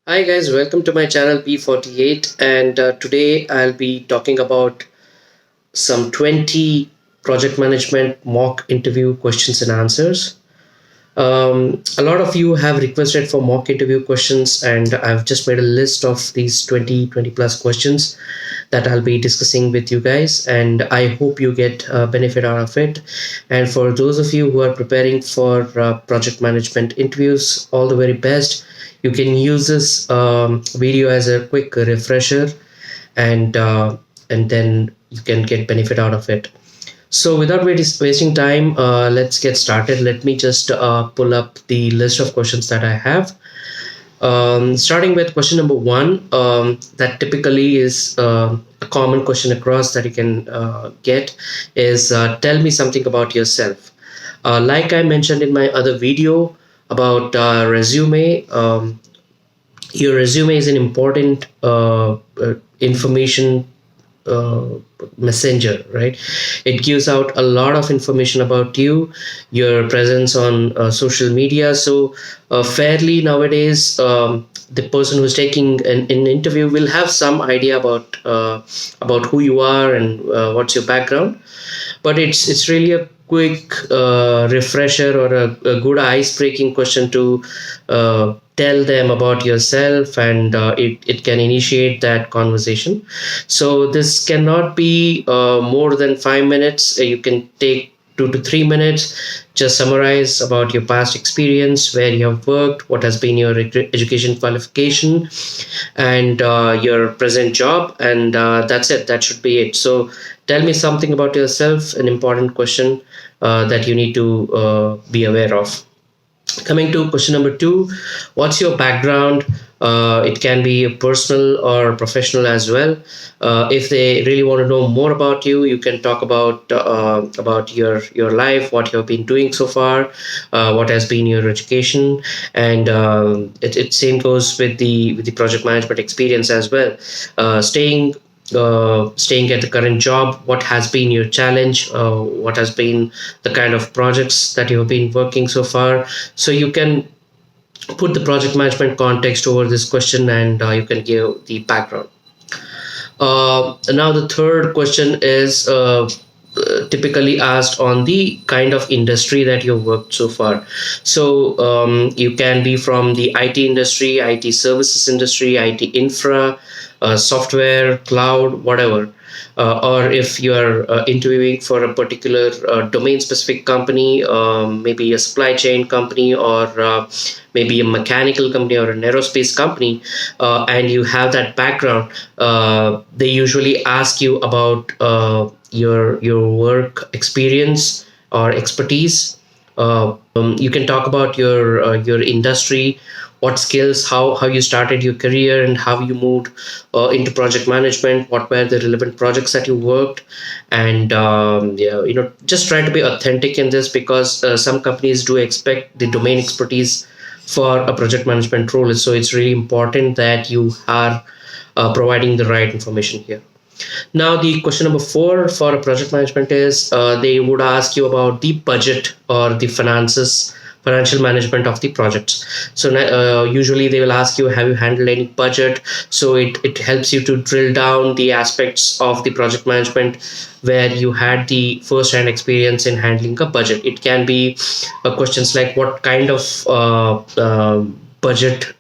Hi guys, welcome to my channel P48, and today I'll be talking about some 20 project management mock interview questions and answers. A lot of you have requested for mock interview questions, and I've just made a list of these 20 plus questions that I'll be discussing with you guys, and I hope you get benefit out of it. And for those of you who are preparing for project management interviews, all the very best. You can use this video as a quick refresher, and then you can get benefit out of it. So without wasting time, let's get started. Let me just pull up the list of questions that I have. Starting with question number one, that typically is a common question across that you can get is tell me something about yourself. Like I mentioned in my other video about resume, your resume is an important information uh, messenger, right? It gives out a lot of information about you, your presence on social media. So fairly nowadays, the person who's taking an interview will have some idea about who you are and what's your background. But it's really a quick refresher or a good ice breaking question to tell them about yourself, and it can initiate that conversation. So this cannot be more than 5 minutes. You can take 2 to 3 minutes. Just summarize about your past experience, where you have worked, what has been your education qualification, and your present job, and that's it. That should be it. So tell me something about yourself, an important question that you need to be aware of. Coming to question number two, what's your background? It can be personal or professional as well. If they really want to know more about you, you can talk about your life, what you've been doing so far, what has been your education, and it same goes with the project management experience as well. Staying at the current job, what has been your challenge, what has been the kind of projects that you have been working so far. So you can put the project management context over this question, and you can give the background. Now the third question is typically asked on the kind of industry that you've worked so far. So you can be from the IT industry, IT services industry, IT infra, software, cloud, whatever. Or if you are interviewing for a particular domain specific company, maybe a supply chain company, or maybe a mechanical company or an aerospace company, and you have that background, they usually ask you about your work experience or expertise. You can talk about your industry, what skills, how you started your career, and how you moved into project management, what were the relevant projects that you worked. And yeah, just try to be authentic in this, because some companies do expect the domain expertise for a project management role. So it's really important that you are providing the right information here. Now, the question number four for a project management is they would ask you about the budget or the financial management of the projects. So usually they will ask you, have you handled any budget? So it helps you to drill down the aspects of the project management where you had the first hand experience in handling a budget. It can be questions like what kind of budget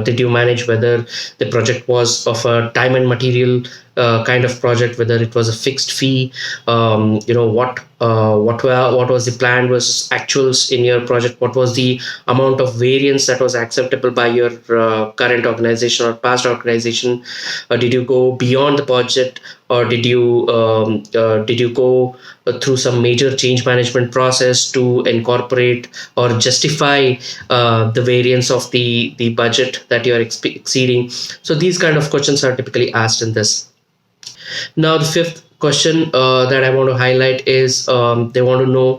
did you manage, whether the project was of a time and material kind of project, whether it was a fixed fee, what was the plan versus actuals in your project, what was the amount of variance that was acceptable by your current organization or past organization. Did you go beyond the budget, or did you go through some major change management process to incorporate or justify the variance of the budget that you are exceeding? So these kind of questions are typically asked in this. Now, the fifth question that I want to highlight is they want to know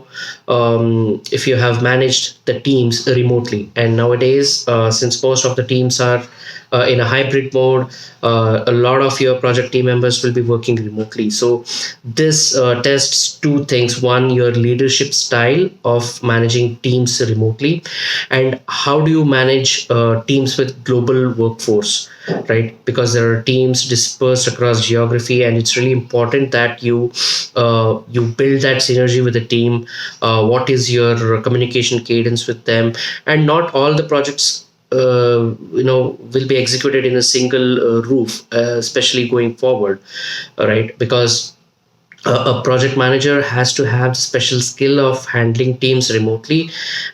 if you have managed the teams remotely. And nowadays, since most of the teams are in a hybrid mode, a lot of your project team members will be working remotely. So this tests two things: one, your leadership style of managing teams remotely, and how do you manage teams with global workforce, right? Because there are teams dispersed across geography, and it's really important that you build that synergy with the team. What is your communication cadence with them? And not all the projects will be executed in a single roof, especially going forward, right? Because a project manager has to have special skill of handling teams remotely,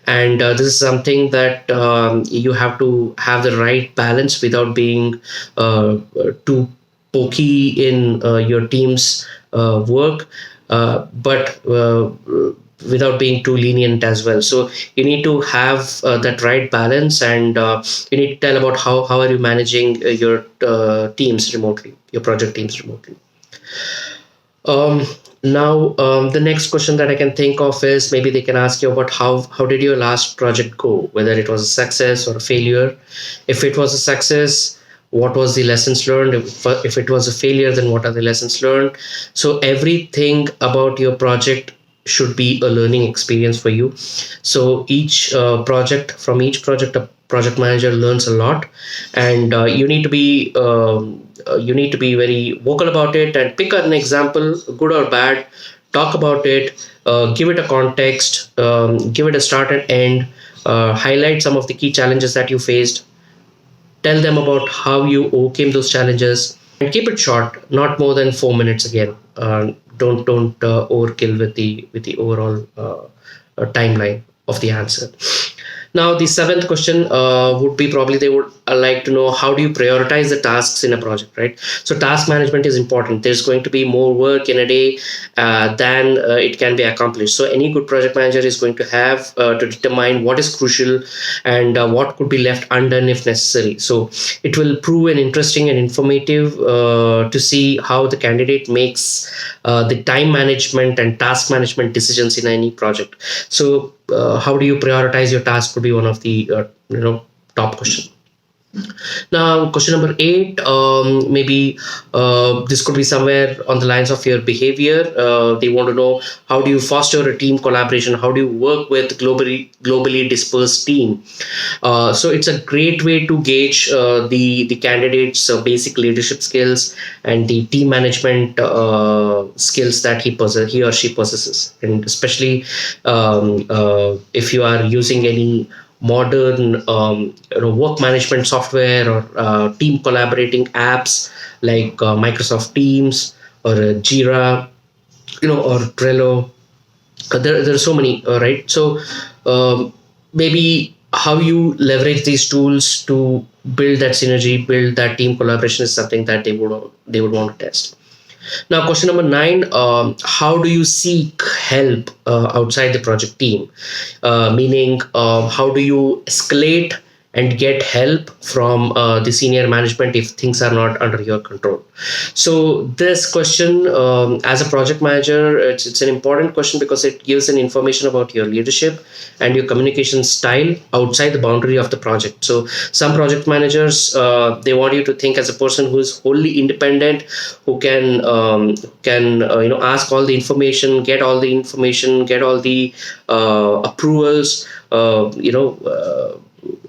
and this is something that you have to have the right balance without being too pokey in your team's work, but without being too lenient as well. So you need to have that right balance, and you need to tell about how are you managing your teams remotely, your project teams remotely. um, Now, the next question that I can think of is, maybe they can ask you about how did your last project go, whether it was a success or a failure. If it was a success, what was the lessons learned? If it was a failure, then what are the lessons learned? So everything about your project should be a learning experience for you. So each project, a project manager learns a lot, and you need to be very vocal about it and pick an example, good or bad. Talk about it, give it a context, give it a start and end, highlight some of the key challenges that you faced, tell them about how you overcame those challenges, and keep it short, not more than 4 minutes. Again, don't overkill with the overall timeline of the answer. Now, the seventh question would be, probably they would like to know, how do you prioritize the tasks in a project, right? So task management is important. There's going to be more work in a day than it can be accomplished. So any good project manager is going to have to determine what is crucial and what could be left undone if necessary. So it will prove an interesting and informative to see how the candidate makes the time management and task management decisions in any project. So how do you prioritize your task could be one of the top question. Now, question number 8, maybe this could be somewhere on the lines of your behavior. They want to know, how do you foster a team collaboration? How do you work with globally dispersed team? So it's a great way to gauge the candidate's basic leadership skills and the team management skills that he or she possesses, and especially if you are using any modern work management software or team collaborating apps like Microsoft Teams or Jira, or Trello. There are so many, right? So maybe how you leverage these tools to build that synergy, build that team collaboration is something that they would want to test. Now, question number 9, how do you seek help outside the project team? Meaning, how do you escalate and get help from the senior management if things are not under your control? So this question, as a project manager, it's an important question because it gives an information about your leadership and your communication style outside the boundary of the project. So some project managers, they want you to think as a person who is wholly independent, who can ask all the information, get all the information, get all the approvals,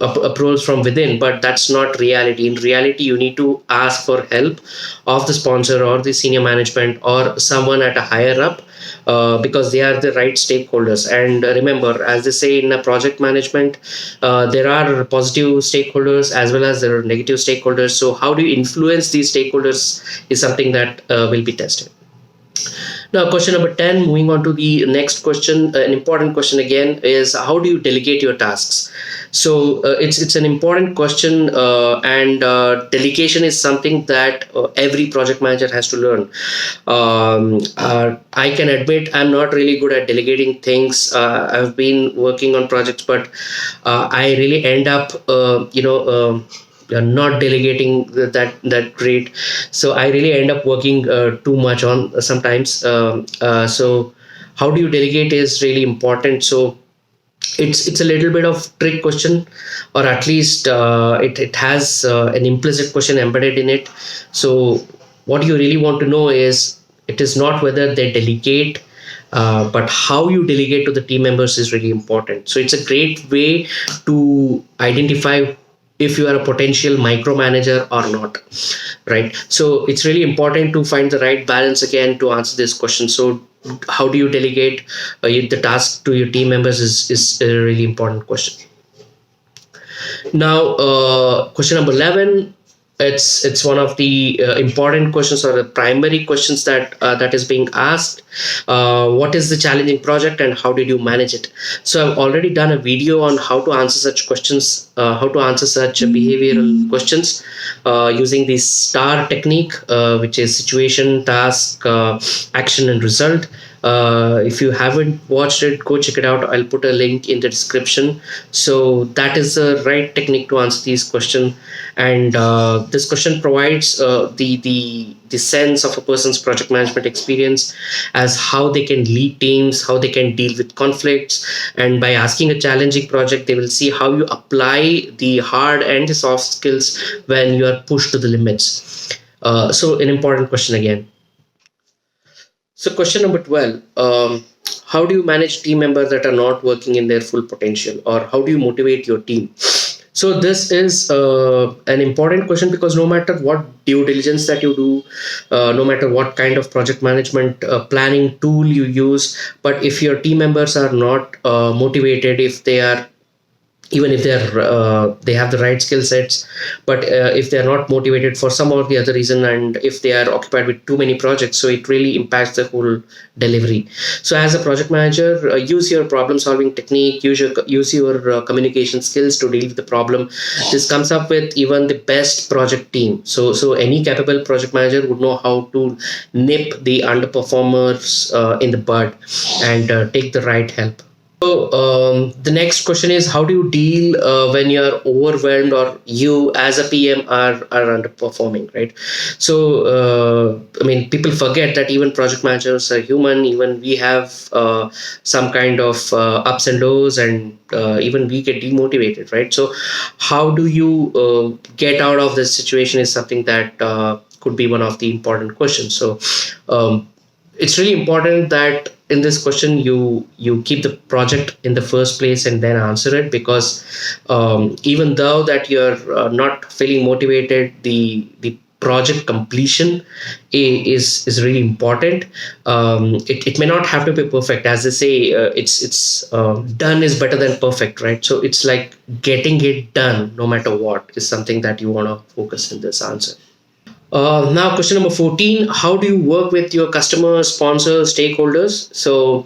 approvals from within. But that's not reality. In reality, you need to ask for help of the sponsor or the senior management or someone at a higher up, because they are the right stakeholders. And remember, as they say in a project management, there are positive stakeholders as well as there are negative stakeholders. So how do you influence these stakeholders is something that will be tested. Now, question number 10, moving on to the next question, an important question again, is how do you delegate your tasks? So it's an important question, and delegation is something that every project manager has to learn. I can admit I'm not really good at delegating things. I've been working on projects, but I really end up, you're not delegating that great. So I really end up working too much on sometimes. So how do you delegate is really important. So it's a little bit of trick question, or at least it has an implicit question embedded in it. So what you really want to know is, it is not whether they delegate, but how you delegate to the team members is really important. So it's a great way to identify if you are a potential micromanager or not, right? So it's really important to find the right balance again to answer this question. So how do you delegate the task to your team members is a really important question. Now, question number 11, it's one of the important questions, or the primary questions that is being asked. What is the challenging project and how did you manage it? So I've already done a video on how to answer such questions, how to answer such behavioral questions using the STAR technique, which is situation, task, action, and result. If you haven't watched it, go check it out. I'll put a link in the description. So that is the right technique to answer these questions. And this question provides the sense of a person's project management experience, as how they can lead teams, how they can deal with conflicts. And by asking a challenging project, they will see how you apply the hard and the soft skills when you are pushed to the limits. So an important question again. So question number 12, how do you manage team members that are not working in their full potential, or how do you motivate your team? So this is an important question, because no matter what due diligence that you do, no matter what kind of project management planning tool you use, but if your team members are not motivated, if they are, even if they have the right skill sets, but if they are not motivated for some or the other reason, and if they are occupied with too many projects, so it really impacts the whole delivery. So as a project manager, use your problem solving technique, use your communication skills to deal with the problem. This comes up with even the best project team. So any capable project manager would know how to nip the underperformers in the bud, and take the right help. So the next question is, how do you deal when you are overwhelmed, or you as a PM are underperforming, right? So I mean, people forget that even project managers are human. Even we have some kind of ups and lows, and even we get demotivated, right? So how do you get out of this situation is something that could be one of the important questions. So it's really important that in this question you keep the project in the first place and then answer it, because even though that you're not feeling motivated, the project completion is really important. It may not have to be perfect, as they say. It's done is better than perfect, right? So it's like getting it done no matter what is something that you want to focus in this answer. Now, question number 14, how do you work with your customers, sponsors, stakeholders? So,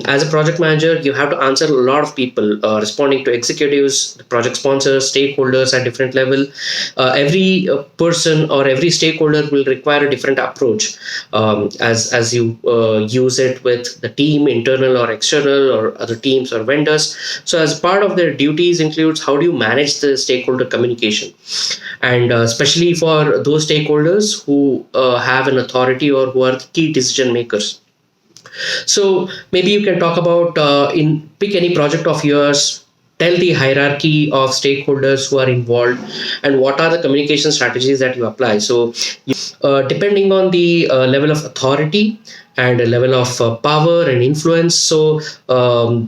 as a project manager, you have to answer a lot of people, responding to executives, project sponsors, stakeholders at different level. Every person or every stakeholder will require a different approach as you use it with the team, internal or external, or other teams or vendors. So, as part of their duties includes, how do you manage the stakeholder communication? And especially for those stakeholders who have an authority or who are key decision makers. So maybe you can talk about pick any project of yours, tell the hierarchy of stakeholders who are involved, and what are the communication strategies that you apply. So depending on the level of authority and a level of power and influence, so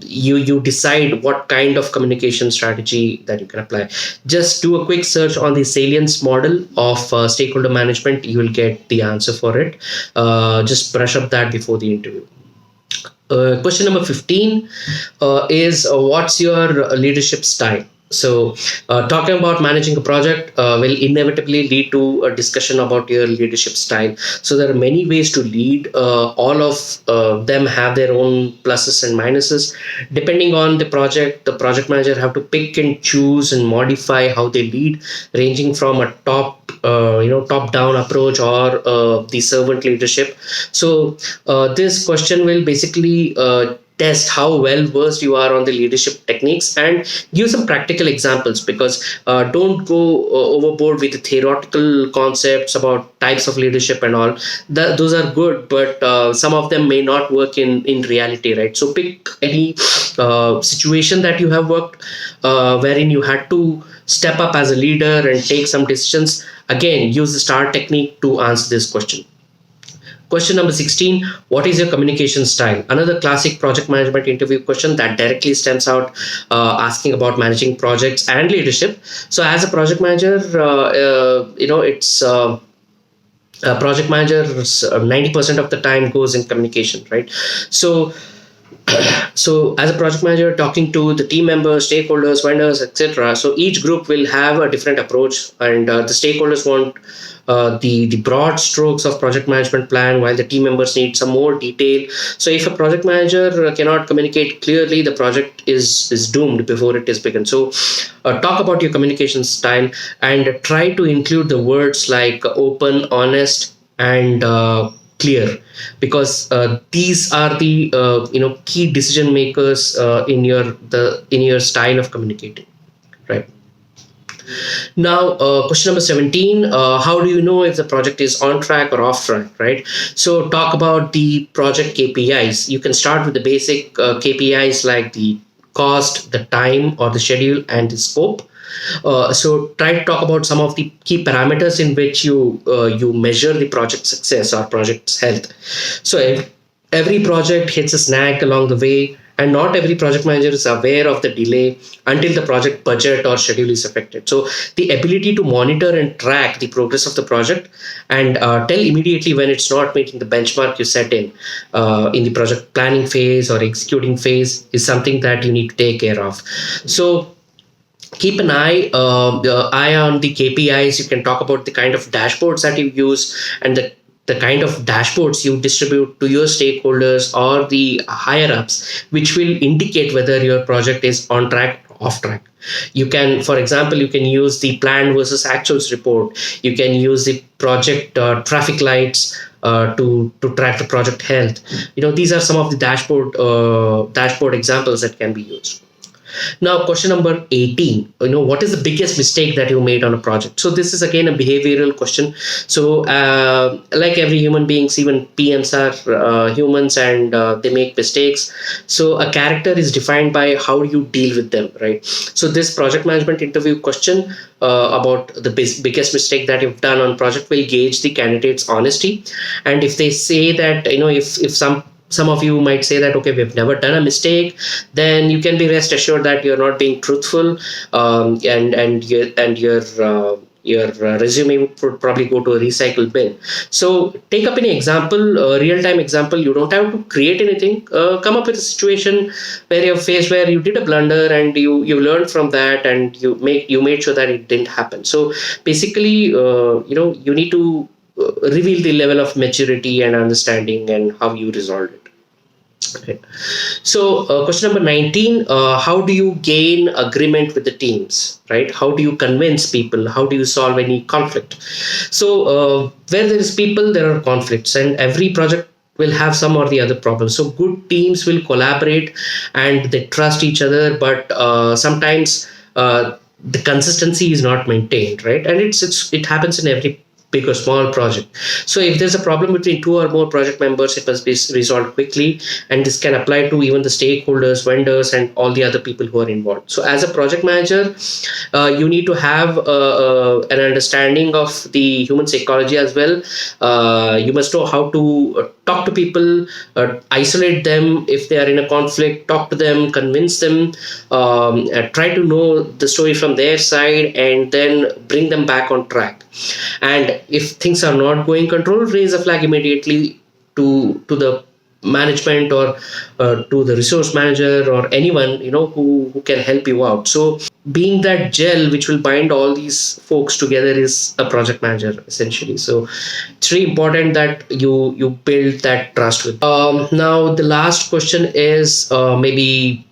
you decide what kind of communication strategy that you can apply. Just do a quick search on the salience model of stakeholder management. You will get the answer for it. Just brush up that before the interview. Question number 15 is, what's your leadership style? So talking about managing a project will inevitably lead to a discussion about your leadership style. So there are many ways to lead. All of them have their own pluses and minuses. Depending on the project manager have to pick and choose and modify how they lead, ranging from a top down approach or the servant leadership. So this question will basically test how well versed you are on the leadership techniques, and give some practical examples, because don't go overboard with the theoretical concepts about types of leadership and all. Those are good, but some of them may not work in reality, right? So pick any situation that you have worked wherein you had to step up as a leader and take some decisions. Again, use the STAR technique to answer this question. Question number 16, what is your communication style? Another classic project management interview question that directly stems out asking about managing projects and leadership. So as a project manager, it's project managers 90% of the time goes in communication, right? So as a project manager, talking to the team members, stakeholders, vendors, etc., so each group will have a different approach, and the stakeholders want the broad strokes of project management plan, while the team members need some more detail. So if a project manager cannot communicate clearly, the project is doomed before it is begun. So talk about your communication style, and try to include the words like open, honest, and clear, because these are the key decision makers in your style of communicating, right? Now, question number 17, how do you know if the project is on track or off track, right? So talk about the project KPIs. You can start with the basic KPIs like the cost, the time or the schedule, and the scope. So try to talk about some of the key parameters in which you measure the project success or project's health. So if every project hits a snag along the way, and not every project manager is aware of the delay until the project budget or schedule is affected. So the ability to monitor and track the progress of the project, and tell immediately when it's not meeting the benchmark you set in the project planning phase or executing phase, is something that you need to take care of. So keep an eye on the KPIs. You can talk about the kind of dashboards that you use, and the kind of dashboards you distribute to your stakeholders or the higher ups, which will indicate whether your project is on track or off track. You can, for example, you can use the planned versus actuals report. You can use the project traffic lights to track the project health. These are some of the dashboard examples that can be used. Now, question number 18, what is the biggest mistake that you made on a project? So this is again a behavioral question. So like every human beings, even PMs are humans, and they make mistakes. So a character is defined by how you deal with them, right? So this project management interview question about the biggest mistake that you've done on project will gauge the candidate's honesty. And if they say that, if some of you might say that, okay, we've never done a mistake, then you can be rest assured that you're not being truthful, and your resume would probably go to a recycle bin. So take up any example, real-time example. You don't have to create anything. Come up with a situation where you're faced, where you did a blunder and you learned from that, and you made sure that it didn't happen. So basically, you need to reveal the level of maturity and understanding and how you resolved it. Okay. So question number 19, how do you gain agreement with the teams, right? How do you convince people? How do you solve any conflict? So where there is people, there are conflicts, and every project will have some or the other problem. So good teams will collaborate and they trust each other, but sometimes the consistency is not maintained, right? And it happens in every big or small project. So if there's a problem between two or more project members, it must be resolved quickly, and this can apply to even the stakeholders, vendors, and all the other people who are involved. So as a project manager, you need to have an understanding of the human psychology as well. You must know how to talk to people, isolate them if they are in a conflict, talk to them, convince them, try to know the story from their side, and then bring them back on track. And if things are not going control, raise a flag immediately to the management, or to the resource manager, or anyone who can help you out. So being that gel which will bind all these folks together is a project manager essentially. So it's really important that you build that trust with. Now the last question is maybe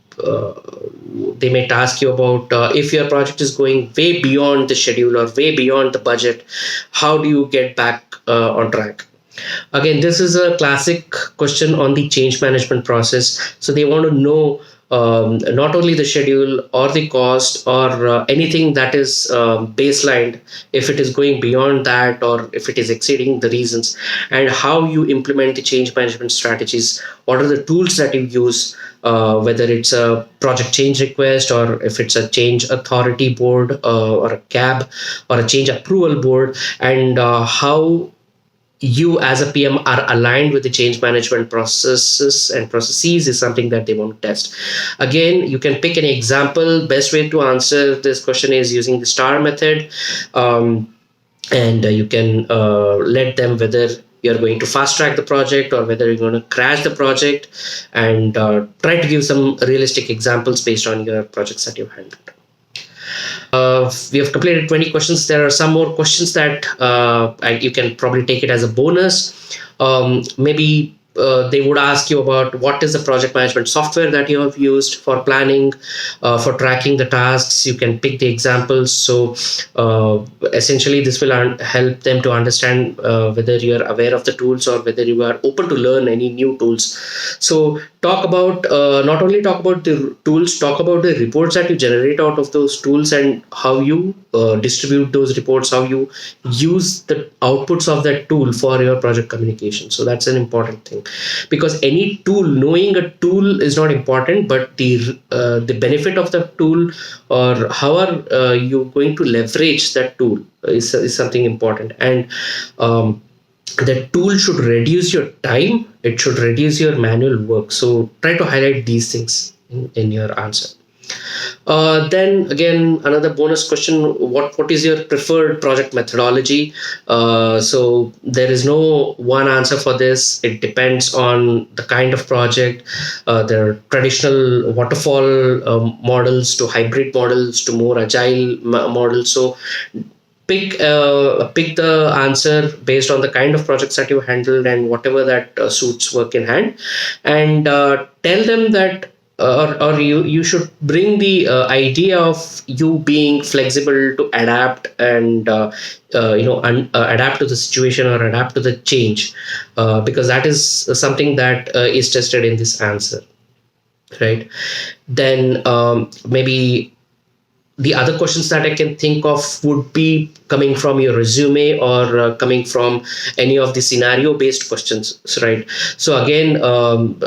they might ask you about if your project is going way beyond the schedule or way beyond the budget, how do you get back on track? Again, this is a classic question on the change management process. So they want to know not only the schedule or the cost or anything that is baselined, if it is going beyond that or if it is exceeding the reasons, and how you implement the change management strategies. What are the tools that you use? Whether it's a project change request or if it's a change authority board or a CAB or a change approval board, and how you as a PM are aligned with the change management processes and processes is something that they want to test. Again, you can pick an example. Best way to answer this question is using the STAR method. And you can let them whether you're going to fast track the project or whether you're going to crash the project, and try to give some realistic examples based on your projects that you've handled. We have completed 20 questions. There are some more questions that you can probably take it as a bonus. Maybe they would ask you about what is the project management software that you have used for planning, for tracking the tasks. You can pick the examples. So essentially, this will help them to understand whether you're aware of the tools or whether you are open to learn any new tools. So talk about not only talk about the tools, talk about the reports that you generate out of those tools and how you distribute those reports, how you use the outputs of that tool for your project communication. So that's an important thing, because any tool, knowing a tool is not important, but the benefit of the tool or how are you going to leverage that tool is something important. And the tool should reduce your time, it should reduce your manual work. So try to highlight these things in your answer. Then again, another bonus question: what is your preferred project methodology? So there is no one answer for this. It depends on the kind of project. There are traditional waterfall models to hybrid models to more agile models. So pick the answer based on the kind of projects that you handled and whatever that suits work in hand, and tell them that or you should bring the idea of you being flexible to adapt and adapt to the situation or adapt to the change, because that is something that is tested in this answer, right? Then maybe the other questions that I can think of would be coming from your resume or coming from any of the scenario based questions, right? So again,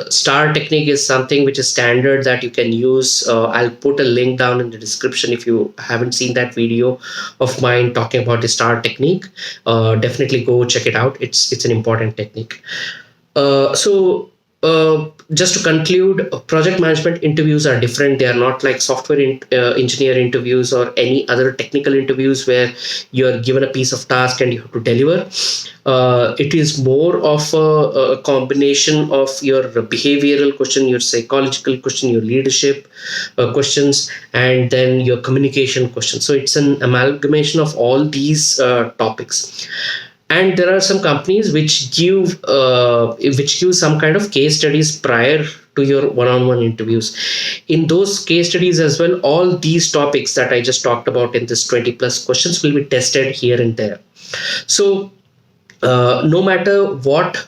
STAR technique is something which is standard that you can use. I'll put a link down in the description if you haven't seen that video of mine talking about the STAR technique. Definitely go check it out. It's an important technique. Just to conclude, project management interviews are different. They are not like software engineer interviews or any other technical interviews where you're given a piece of task and you have to deliver. It is more of a combination of your behavioral question, your psychological question, your leadership questions, and then your communication questions. So it's an amalgamation of all these topics. And there are some companies which give some kind of case studies prior to your one-on-one interviews. In those case studies as well, all these topics that I just talked about in this 20 plus questions will be tested here and there. So no matter what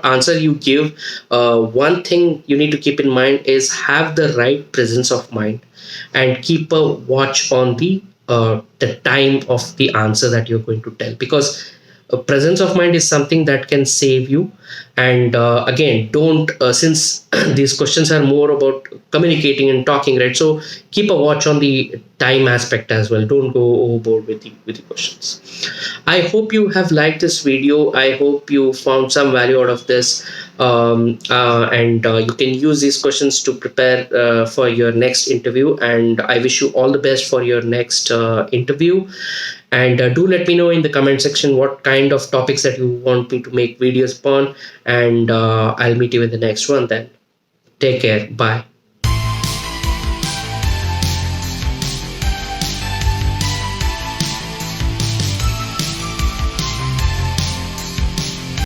answer you give, one thing you need to keep in mind is have the right presence of mind and keep a watch on the time of the answer that you're going to tell, because a presence of mind is something that can save you. And again, don't since these questions are more about communicating and talking, right? So keep a watch on the time aspect as well. Don't go overboard with the questions. I hope you have liked this video. I hope you found some value out of this, and you can use these questions to prepare for your next interview. And I wish you all the best for your next interview. And do let me know in the comment section what kind of topics that you want me to make videos upon. And I'll meet you in the next one then. Take care. Bye.